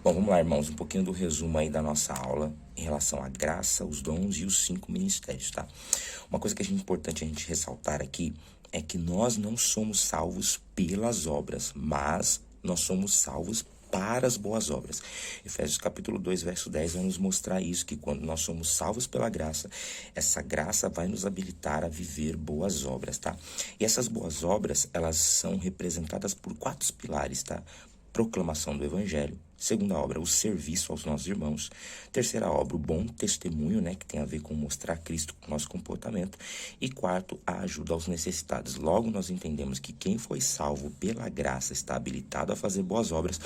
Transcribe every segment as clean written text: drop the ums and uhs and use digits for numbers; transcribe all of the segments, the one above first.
Bom, vamos lá, irmãos, um pouquinho do resumo aí da nossa aula em relação à graça, os dons e os 5 ministérios, tá? Uma coisa que é importante a gente ressaltar aqui é que nós não somos salvos pelas obras, mas nós somos salvos para as boas obras. Efésios capítulo 2, verso 10 vai nos mostrar isso, que quando nós somos salvos pela graça, essa graça vai nos habilitar a viver boas obras, tá? E essas boas obras, elas são representadas por 4 pilares, tá? Proclamação do Evangelho. Segunda obra, o serviço aos nossos irmãos. Terceira obra, o bom testemunho, né, que tem a ver com mostrar Cristo com o nosso comportamento. E quarto, a ajuda aos necessitados. Logo, nós entendemos que quem foi salvo pela graça está habilitado a fazer boas obras.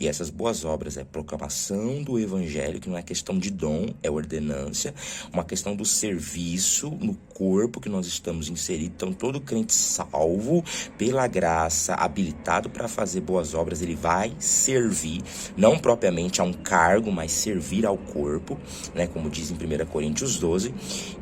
E essas boas obras é proclamação do Evangelho, que não é questão de dom, é ordenância. Uma questão do serviço no corpo que nós estamos inseridos. Então, todo crente salvo pela graça, habilitado para fazer boas obras, ele vai servir, não propriamente a um cargo, mas servir ao corpo, né, como diz em 1 Coríntios 12,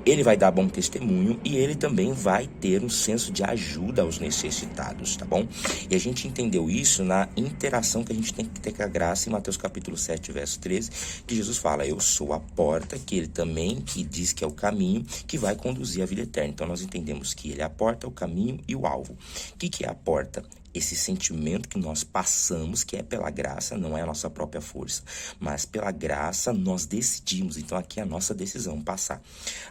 ele vai dar bom testemunho e ele também vai ter um senso de ajuda aos necessitados, tá bom? E a gente entendeu isso na interação que a gente tem que ter com a graça em Mateus capítulo 7, verso 13, que Jesus fala, eu sou a porta, que ele também, que diz que é o caminho, que vai conduzir à vida eterna. Então nós entendemos que ele é a porta, o caminho e o alvo. O que é a porta? Esse sentimento que nós passamos, que é pela graça, não é a nossa própria força, mas pela graça nós decidimos. Então aqui é a nossa decisão, passar.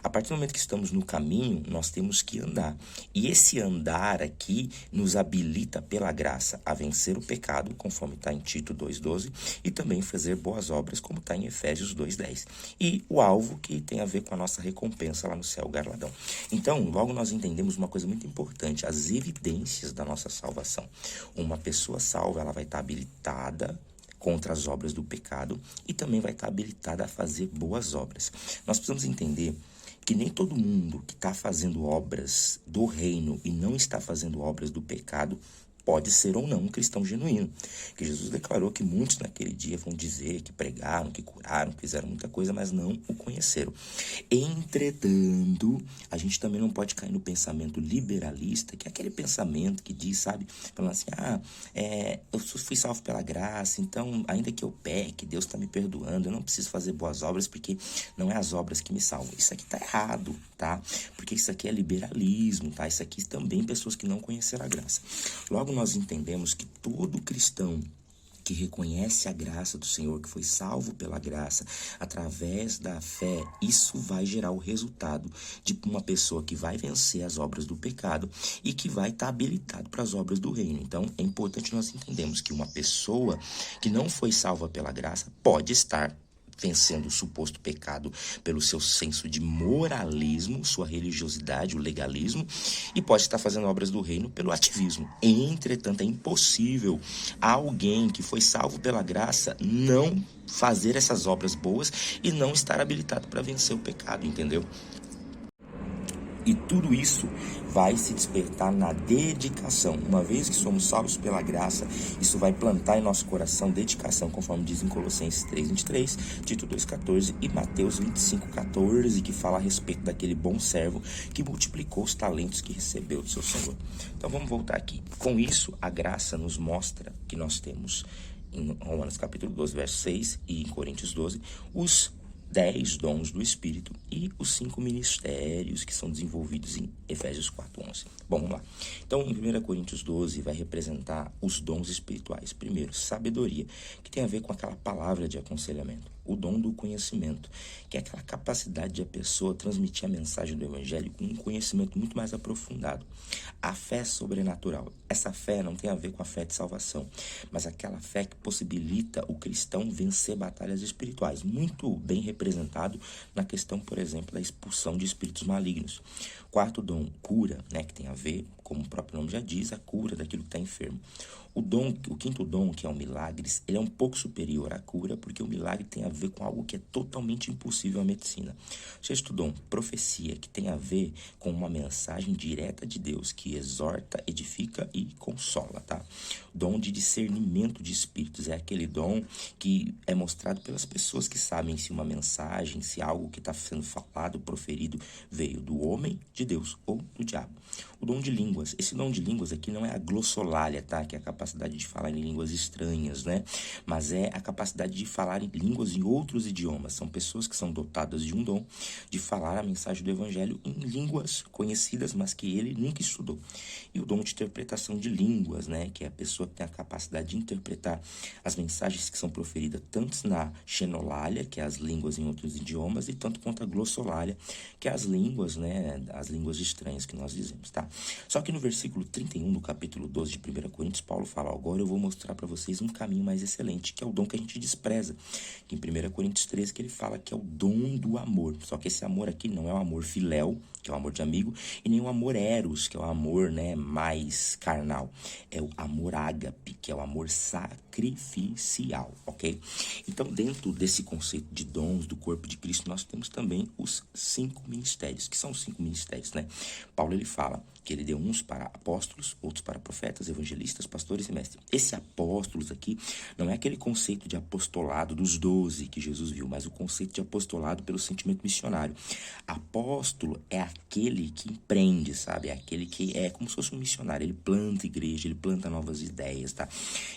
A partir do momento que estamos no caminho, nós temos que andar. E esse andar aqui nos habilita pela graça a vencer o pecado, conforme está em Tito 2,12, e também fazer boas obras, como está em Efésios 2,10. E o alvo que tem a ver com a nossa recompensa lá no céu, galardão. Então, logo nós entendemos uma coisa muito importante, as evidências da nossa salvação. Uma pessoa salva, ela vai estar habilitada contra as obras do pecado e também vai estar habilitada a fazer boas obras. Nós precisamos entender que nem todo mundo que está fazendo obras do reino e não está fazendo obras do pecado pode ser ou não um cristão genuíno. Que Jesus declarou que muitos naquele dia vão dizer que pregaram, que curaram, que fizeram muita coisa, mas não o conheceram. Entretanto, a gente também não pode cair no pensamento liberalista, que é aquele pensamento que diz, sabe, falando assim, eu fui salvo pela graça, então ainda que eu peque, Deus está me perdoando, eu não preciso fazer boas obras porque não é as obras que me salvam. Isso aqui está errado, tá? Porque isso aqui é liberalismo, tá? Isso aqui também pessoas que não conheceram a graça. Logo nós entendemos que todo cristão que reconhece a graça do Senhor, que foi salvo pela graça, através da fé, isso vai gerar o resultado de uma pessoa que vai vencer as obras do pecado e que vai estar habilitado para as obras do reino. Então, é importante nós entendermos que uma pessoa que não foi salva pela graça pode estar vencendo o suposto pecado pelo seu senso de moralismo, sua religiosidade, o legalismo, e pode estar fazendo obras do reino pelo ativismo. Entretanto, é impossível alguém que foi salvo pela graça não fazer essas obras boas e não estar habilitado para vencer o pecado, entendeu? E tudo isso vai se despertar na dedicação. Uma vez que somos salvos pela graça, isso vai plantar em nosso coração dedicação, conforme diz em Colossenses 3:23, Tito 2:14 e Mateus 25:14, que fala a respeito daquele bom servo que multiplicou os talentos que recebeu do seu Senhor. Então vamos voltar aqui. Com isso, a graça nos mostra que nós temos, em Romanos capítulo 12, verso 6 e em Coríntios 12, os 10 dons do Espírito e os 5 ministérios que são desenvolvidos em Efésios 4:11. Bom, vamos lá. Então, em 1 Coríntios 12, vai representar os dons espirituais. Primeiro, sabedoria, que tem a ver com aquela palavra de aconselhamento. O dom do conhecimento, que é aquela capacidade de a pessoa transmitir a mensagem do Evangelho com um conhecimento muito mais aprofundado. A fé sobrenatural. Essa fé não tem a ver com a fé de salvação, mas aquela fé que possibilita o cristão vencer batalhas espirituais. Muito bem representado na questão, por exemplo, da expulsão de espíritos malignos. Quarto dom, cura, né, que tem a ver, como o próprio nome já diz, a cura daquilo que está enfermo. O quinto dom, que é o milagres, ele é um pouco superior à cura, porque o milagre tem a ver com algo que é totalmente impossível à medicina. Sexto dom, profecia, que tem a ver com uma mensagem direta de Deus, que exorta, edifica e consola, tá? Dom de discernimento de espíritos, é aquele dom que é mostrado pelas pessoas que sabem se uma mensagem, se algo que está sendo falado, proferido, veio do homem, de Deus ou do diabo. O dom de língua línguas, esse dom de línguas aqui não é a glossolalia, tá? Que é a capacidade de falar em línguas estranhas, né? Mas é a capacidade de falar em línguas em outros idiomas. São pessoas que são dotadas de um dom de falar a mensagem do evangelho em línguas conhecidas, mas que ele nunca estudou. E o dom de interpretação de línguas, né? Que é a pessoa que tem a capacidade de interpretar as mensagens que são proferidas tanto na xenolalia, que é as línguas em outros idiomas, e tanto quanto a glossolalia, que é as línguas, né? As línguas estranhas que nós dizemos, tá? Só que no versículo 31 do capítulo 12 de 1 Coríntios, Paulo fala: agora eu vou mostrar para vocês um caminho mais excelente, que é o dom que a gente despreza. Que em 1 Coríntios 13, que ele fala que é o dom do amor. Só que esse amor aqui não é o amor filéu, que é o amor de amigo, e nem o amor eros, que é o amor, né, mais carnal. É o amor ágape, que é o amor sacrificial, ok? Então, dentro desse conceito de dons do corpo de Cristo, nós temos também os 5 ministérios, que são os 5 ministérios, né? Paulo, ele fala que ele deu uns para apóstolos, outros para profetas, evangelistas, pastores e mestres. Esse apóstolos aqui não é aquele conceito de apostolado dos 12 que Jesus viu, mas o conceito de apostolado pelo sentimento missionário. Apóstolo é aquele que empreende, sabe? É aquele que é como se fosse um missionário. Ele planta igreja, ele planta novas ideias, tá?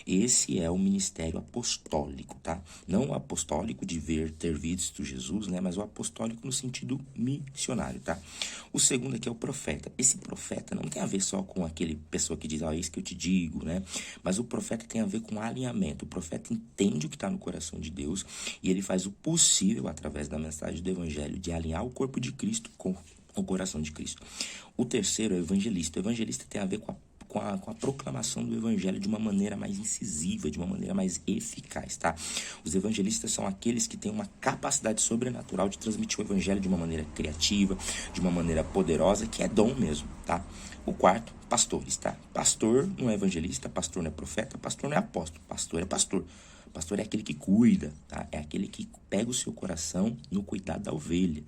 Esse é o ministério apostólico, tá? Não o apostólico de ter visto Jesus, né? Mas o apostólico no sentido missionário, tá? O segundo aqui é o profeta. Esse profeta não tem a ver só com aquele pessoa que diz, ó, é isso que eu te digo, né? Mas o profeta tem a ver com alinhamento. O profeta entende o que está no coração de Deus e ele faz o possível, através da mensagem do evangelho, de alinhar o corpo de Cristo com o coração de Cristo. O terceiro é o evangelista. O evangelista tem a ver com a proclamação do evangelho de uma maneira mais incisiva, de uma maneira mais eficaz, tá? Os evangelistas são aqueles que têm uma capacidade sobrenatural de transmitir o evangelho de uma maneira criativa, de uma maneira poderosa, que é dom mesmo, tá? O quarto, pastores, tá? Pastor não é evangelista, pastor não é profeta, pastor não é apóstolo, pastor é pastor. Pastor é aquele que cuida, tá? É aquele que pega o seu coração no cuidado da ovelha.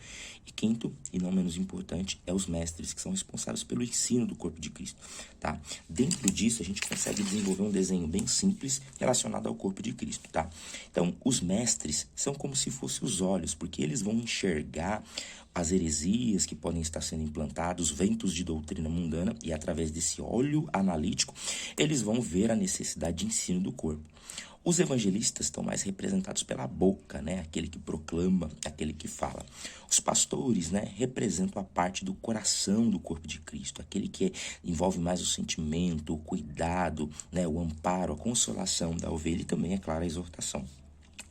E quinto, e não menos importante, é os mestres, que são responsáveis pelo ensino do corpo de Cristo, tá? Dentro disso, a gente consegue desenvolver um desenho bem simples relacionado ao corpo de Cristo, tá? Então, os mestres são como se fossem os olhos, porque eles vão enxergar as heresias que podem estar sendo implantadas, os ventos de doutrina mundana, e através desse olho analítico, eles vão ver a necessidade de ensino do corpo. Os evangelistas estão mais representados pela boca, né? Aquele que proclama, aquele que fala. Os pastores, né, representam a parte do coração do corpo de Cristo, aquele que envolve mais o sentimento, o cuidado, né, o amparo, a consolação da ovelha e também, é claro, a exortação.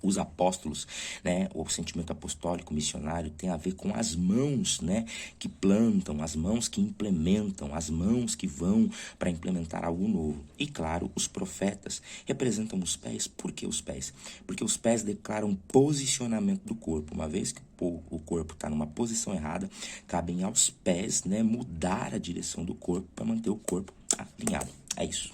Os apóstolos, né, o sentimento apostólico missionário tem a ver com as mãos, né, que plantam, as mãos que implementam, as mãos que vão para implementar algo novo. E claro, os profetas representam os pés. Por que os pés? Porque os pés declaram posicionamento do corpo. Uma vez que o corpo está numa posição errada, cabem aos pés, né, mudar a direção do corpo para manter o corpo alinhado. É isso.